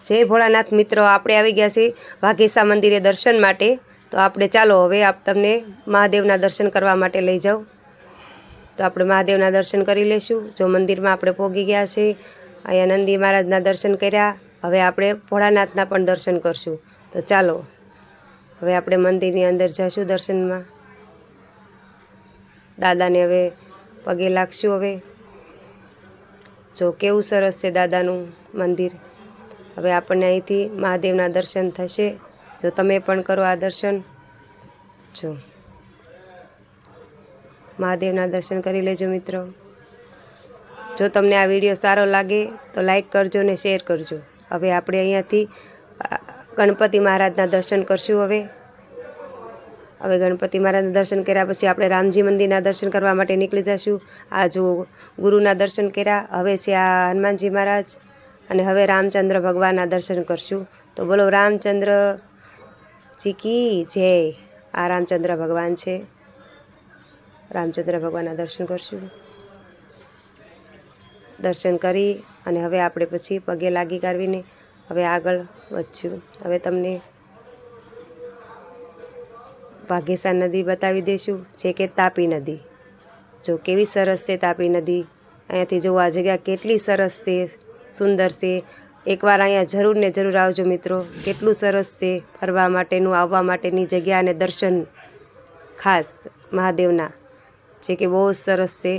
जय भोळानाथ मित्रों, આપણે આવી ગયા છીએ વાઘેસા મંદિરે દર્શન માટે। તો આપણે ચાલો હવે આપ તમને મહાદેવના દર્શન કરવા માટે લઈ જાઉં। તો આપણે મહાદેવના દર્શન કરી લેશું। જો મંદિરમાં આપણે પહોંચી ગયા છે, અહીંયા નંદી મહારાજના દર્શન કર્યા। હવે આપણે ભોળાનાથના પણ દર્શન કરશું। તો ચાલો હવે આપણે મંદિરની અંદર જઈશું દર્શનમાં। દાદાને હવે પગે લાગશું। હવે જો કેવું સરસ છે દાદાનું મંદિર। હવે આપણને અહીંથી મહાદેવના દર્શન થશે। જો તમે પણ કરો આ દર્શન। જો મહાદેવના દર્શન કરી લેજો મિત્રો। જો તમને આ વિડીયો સારો લાગે તો લાઈક કરજો ને શેર કરજો। હવે આપણે અહીંયાથી ગણપતિ મહારાજના દર્શન કરશું। હવે ગણપતિ મહારાજના દર્શન કર્યા પછી આપણે રામજી મંદિરના દર્શન કરવા માટે નીકળી જઈશું। આ જો ગુરુના દર્શન કર્યા। હવે છે આ હનુમાનજી મહારાજ અને હવે રામચંદ્ર ભગવાનના દર્શન કરશું। તો બોલો રામચંદ્રજી કી જય। આ રામચંદ્ર ભગવાન છે। રામચંદ્ર ભગવાનના દર્શન કરશું। દર્શન કરી અને હવે આપણે પછી પગે લાગી કરવીને હવે આગળ વધશું। હવે તમને વાઘેસા નદી બતાવી દઈશું, જે કે તાપી નદી। જો કેવી સરસ છે તાપી નદી। અહીંયાથી જો આ જગ્યા કેટલી સરસ છે, સુંદર છે। એકવાર અહીંયા જરૂર ને જરૂર આવજો મિત્રો। કેટલું સરસ છે ફરવા માટેનું, આવવા માટેની જગ્યા અને દર્શન ખાસ મહાદેવના, જે કે બહુ જ સરસ છે।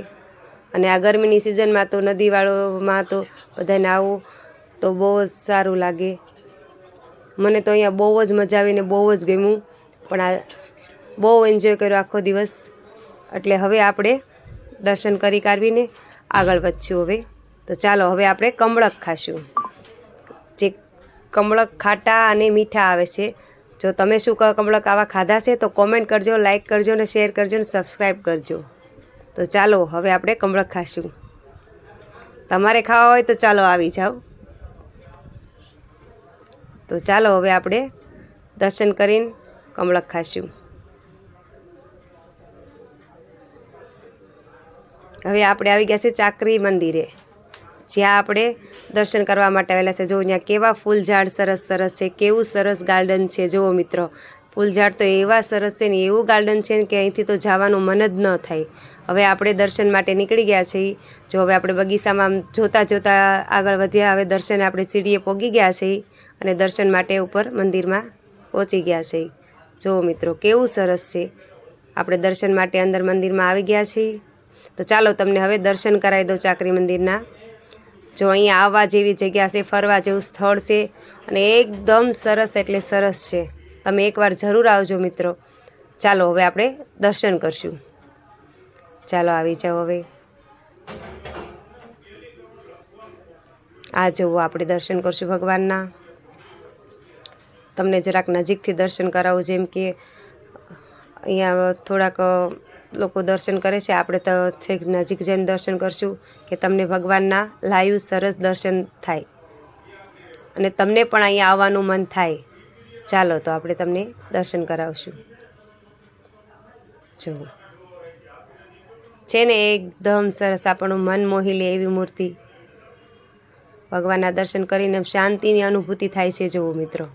અને આ ગરમીની સિઝનમાં તો નદીવાળોમાં તો બધાને આવું તો બહુ જ સારું લાગે। મને તો અહીંયા બહુ જ મજા આવીને બહુ જ ગમ્યું, પણ આ બહુ એન્જોય કર્યો આખો દિવસ। એટલે હવે આપણે દર્શન કરી કાઢવીને આગળ વધશું। હવે તો ચાલો હવે આપણે કમળક ખાશું। જે કમળક ખાટા અને મીઠા આવે છે। જો તમે શું કમળક આવા ખાધા છે તો કોમેન્ટ કરજો, લાઈક કરજો ને શેર કરજો ને સબસ્ક્રાઈબ કરજો। તો ચાલો હવે આપણે કમળક ખાશું। તમારે ખાવા હોય તો ચાલો આવી જાઓ। તો ચાલો હવે આપણે દર્શન કરીને કમળક ખાશું। હવે આપણે આવી ગયા છે ચાકરી મંદિરે, જ્યાં આપણે દર્શન કરવા માટે આવેલા છે। જો અહીંયા કેવા ફૂલ ઝાડ સરસ સરસ છે, કેવું સરસ ગાર્ડન છે। જુઓ મિત્રો, ફૂલ ઝાડ તો એવા સરસ છે ને એવું ગાર્ડન છે ને કે અહીંથી તો જવાનું મન જ ન થાય। હવે આપણે દર્શન માટે નીકળી ગયા છીએ। જો હવે આપણે બગીચામાં જોતાં જોતાં આગળ વધ્યા। હવે દર્શન આપણે સીડીએ પહોંચી ગયા છીએ અને દર્શન માટે ઉપર મંદિરમાં પહોંચી ગયા છીએ। જુઓ મિત્રો કેવું સરસ છે। આપણે દર્શન માટે અંદર મંદિરમાં આવી ગયા છીએ। તો ચાલો તમને હવે દર્શન કરાવી દઉં ચાકરી મંદિરના। જો અહીંયા આવવા જેવી જગ્યા છે, ફરવા જેવું સ્થળ છે અને એકદમ સરસ એટલે સરસ છે। તમે એકવાર જરૂર આવજો મિત્રો। ચાલો હવે આપણે દર્શન કરશું। ચાલો આવી જાઓ। હવે આ જુઓ આપણે દર્શન કરશું ભગવાનના। તમને જરાક નજીકથી દર્શન કરાવું, જેમ કે અહીંયા થોડાક લોકો દર્શન કરે છે, આપણે તો છેક નજીક જઈને દર્શન કરશું કે તમને ભગવાનના લાઈવ સરસ દર્શન થાય અને તમને પણ અહીંયા આવવાનું મન થાય। ચાલો તો આપણે તમને દર્શન કરાવશું। જુઓ છે ને એકદમ સરસ, આપણું મન મોહી લે એવી મૂર્તિ। ભગવાનના દર્શન કરીને શાંતિની અનુભૂતિ થાય છે। જુઓ મિત્રો,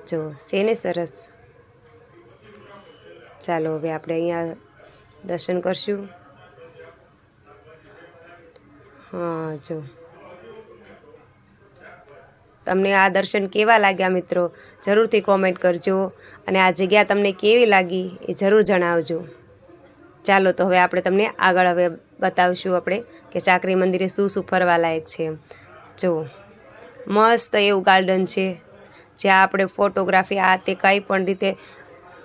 જુઓ છે ને સરસ। ચાલો હવે આપણે અહીંયા દર્શન કરશું। હા, જો તમને આ દર્શન કેવા લાગ્યા મિત્રો જરૂરથી કોમેન્ટ કરજો અને આ જગ્યા તમને કેવી લાગી એ જરૂર જણાવજો। ચાલો તો હવે આપણે તમને આગળ હવે બતાવીશું આપણે કે ચાકરી મંદિરે શું શું ફરવા લાયક છે। જુઓ મસ્ત એવું ગાર્ડન છે, જ્યાં આપણે ફોટોગ્રાફી આ તે કંઈ પણ રીતે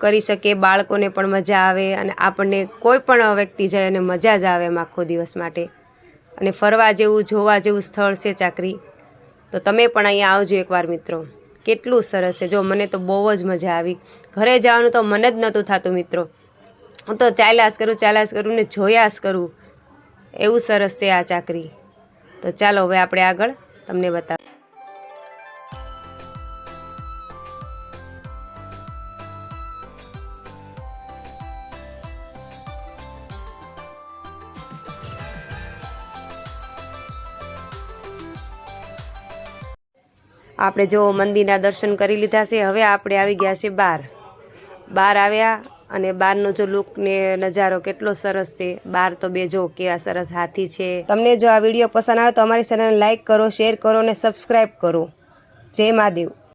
કરી શકીએ। બાળકોને પણ મજા આવે અને આપણને કોઈ પણ વ્યક્તિ જાય અને મજા જ આવે એમ આખો દિવસ માટે। અને ફરવા જેવું જોવા જેવું સ્થળ છે ચાકરી। તો તમે પણ અહીંયા આવજો એકવાર મિત્રો। કેટલું સરસ છે। જો મને તો બહુ જ મજા આવી। ઘરે જવાનું તો મન જ નહોતું થતું મિત્રો। હું તો ચાલ્યા જ કરું ને જોયા જ કરું, એવું સરસ છે આ ચાકરી। તો ચાલો હવે આપણે આગળ તમને બતાવીએ। આપણે જો મંદિરના દર્શન કરી લીધા છે. હવે આપણે આવી ગયા છે બહાર આવ્યા અને બહારનો જો લુક ને નજારો કેટલો સરસ છે. બહાર તો બે જો કેવા સરસ હાથી છે. તમને જો આ વિડીયો પસંદ આવે તો અમારી ચેનલને લાઈક કરો, શેર કરો અને સબસ્ક્રાઈબ કરો. જય મહાદેવ.